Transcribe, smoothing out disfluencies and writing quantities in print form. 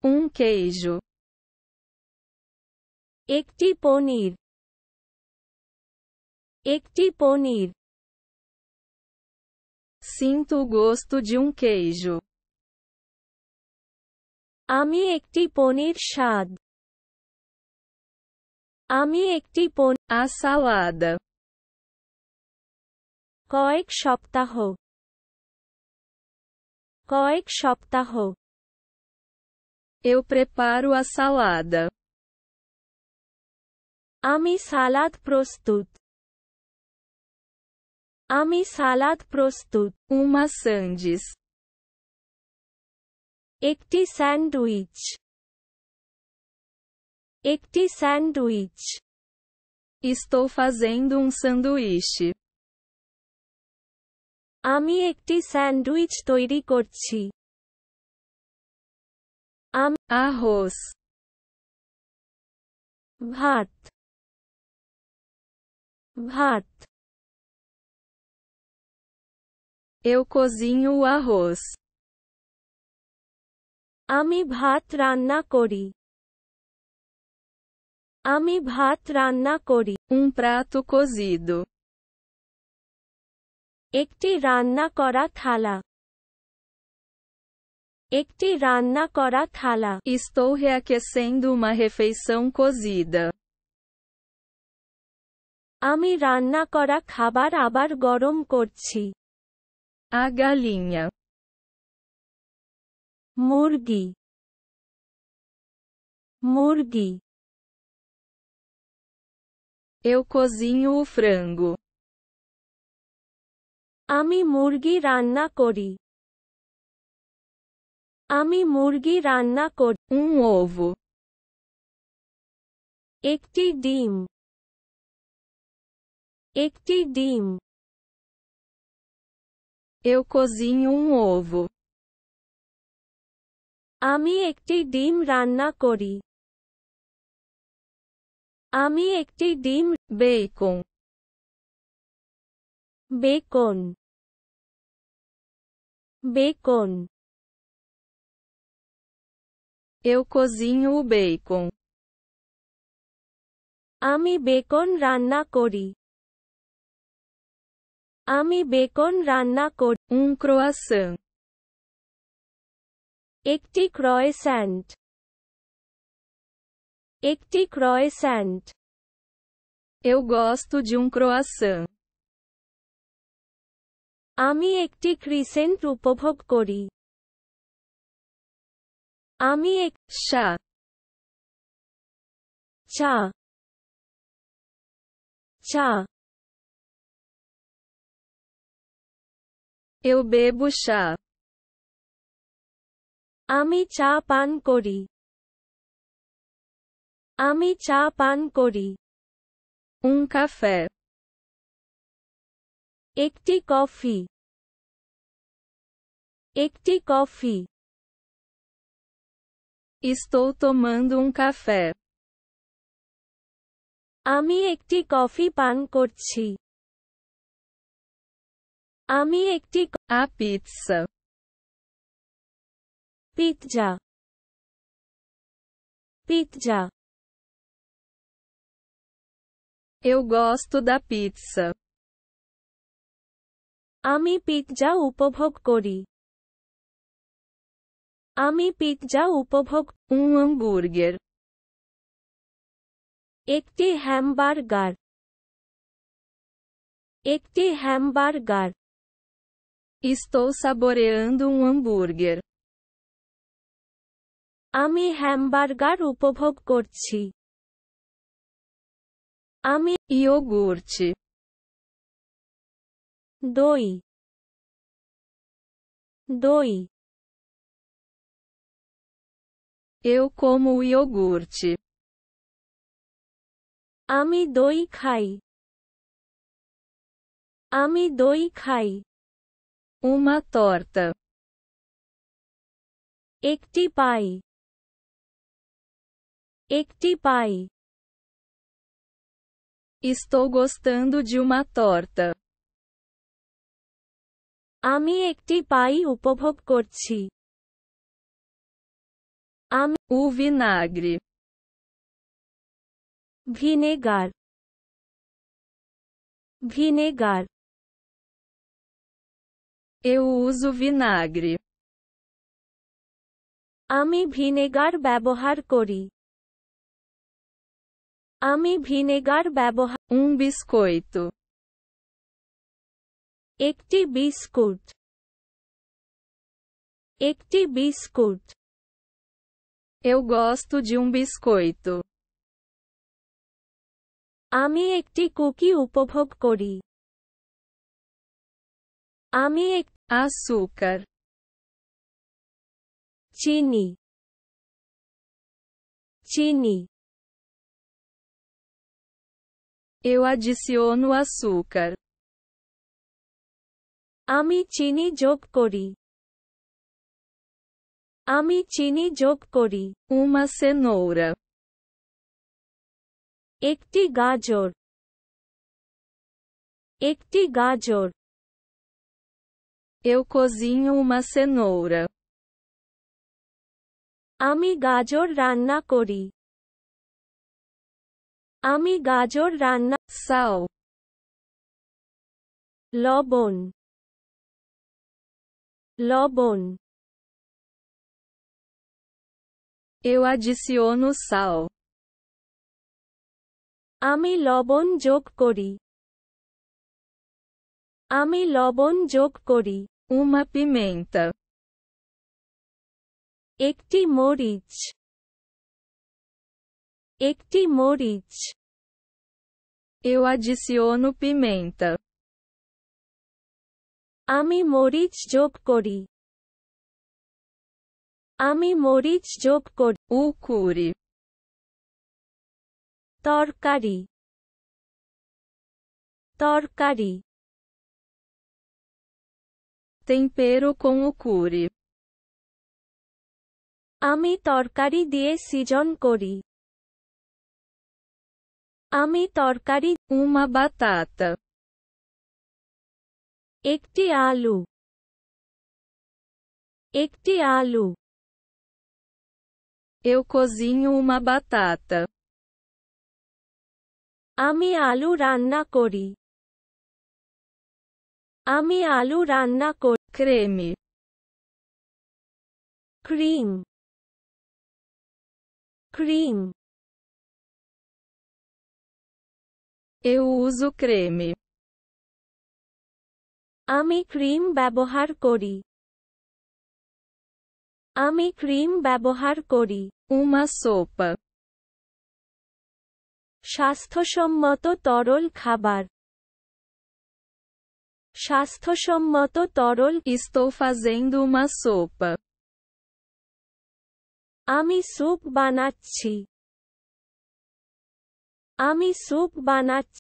queijo. একটি পনির। একটি পনির। Sinto o gosto de queijo. আমি একটি পনির স্বাদ। আমি একটি A salada. কয়েক সপ্তাহ। কয়েক সপ্তাহ। Eu preparo a salada. আমি সালাদ প্রস্তুত। আমি সালাদ প্রস্তুত। Uma sandes. একটি স্যান্ডউইচ। একটি স্যান্ডউইচ। Estou fazendo sanduíche. আমি একটি স্যান্ডউইচ তৈরি করছি। Arroz. ভাত। ভাত। Eu cozinho o arroz. আমি ভাত রান্না করি। আমি ভাত রান্না করি। Prato cozido. একটি রান্না করা থালা। একটি রান্না করা থালা। Estou reaquecendo uma refeição cozida. আমি রান্না করা খাবার আবার গরম করছি। A galinha. মুরগি। মুরগি। Eu cozinho o frango. আমি মুরগি রান্না করি। আমি মুরগি রান্না করি। Ovo. একটি ডিম। একটি ডিম। Eu cozinho ovo. আমি একটি ডিম রান্না করি। আমি একটি ডিম। Bacon. Beacon. Beacon. Eu cozinho o bacon. আমি বেকন রান্না করি। আমি বেকন রান্না করি। Croissant. একটি ক্রয়েস্যান্ট। একটি ক্রয়েস্যান্ট। Eu gosto de croissant. আমি একটি ক্রিসেন্ট উপভোগ করি। আমি Chá. চা। চা। Eu bebo chá. আমি চা পান করি। আমি চা পান করি। Café. একটি কফি। একটি কফি। Estou tomando café. আমি একটি কফি পান করছি। আমি একটি A pizza. Pizza. Pizza. Eu gosto da pizza. আমি পিৎজা উপভোগ করি। আমি পিৎজা উপভোগ। Hambúrguer. একটি হ্যামবার্গার। একটি হ্যামবার্গার। Estou saboreando hambúrguer. আমি হ্যামবার্গার উপভোগ করছি। আমি Iogurte. দই। দই। Eu como iogurte. আমি দই খাই। আমি দই খাই। Uma torta. একটি পাই। একটি পাই। Estou gostando de uma torta. আমি একটি পাই উপভোগ করছি। আমি O vinagre. Vinegar vinegar Eu uso vinagre. আমি ভিনেগার ব্যবহার করি আমি ভিনেগার ব্যবহার Biscoito. একটি বিস্কুট একটি biscuit Eu gosto de biscoito. আমি একটি কুকি উপভোগ করি আমি Açúcar. চিনি চিনি Eu adiciono açúcar. আমি চিনি যোগ করি আমি চিনি যোগ করি Uma cenoura. একটি গাজর একটি গাজর Eu cozinho uma cenoura. আমি গাজর রান্না করি আমি গাজর রান্না Sal. লবণ লবণ Eu adiciono sal. আমি লবণ যোগ করি আমি লবণ যোগ করি Uma pimenta. একটি মরিচ একটি মরিচ Eu adiciono pimenta. আমি মরিচ যোগ করি আমি মরিচ যোগ করি O curry. তরকারি তরকারি Tempero com o curry. আমি তরকারি দিয়ে সিজন করি আমি তরকারি Uma batata. একটি আলু একটি আলু Eu cozinho uma batata. আমি আলু রান্না করি আমি আলু রান্না করি Creme. Cream cream Eu uso creme. আমি ক্রিম ব্যবহার করি আমি ক্রিম ব্যবহার করি Uma sopa. স্বাস্থ্যসম্মত তরল খাবার স্বাস্থ্যসম্মত তরল Estou fazendo uma sopa. আমি স্যুপ বানাচ্ছি আমি স্যুপ বানাচ্ছি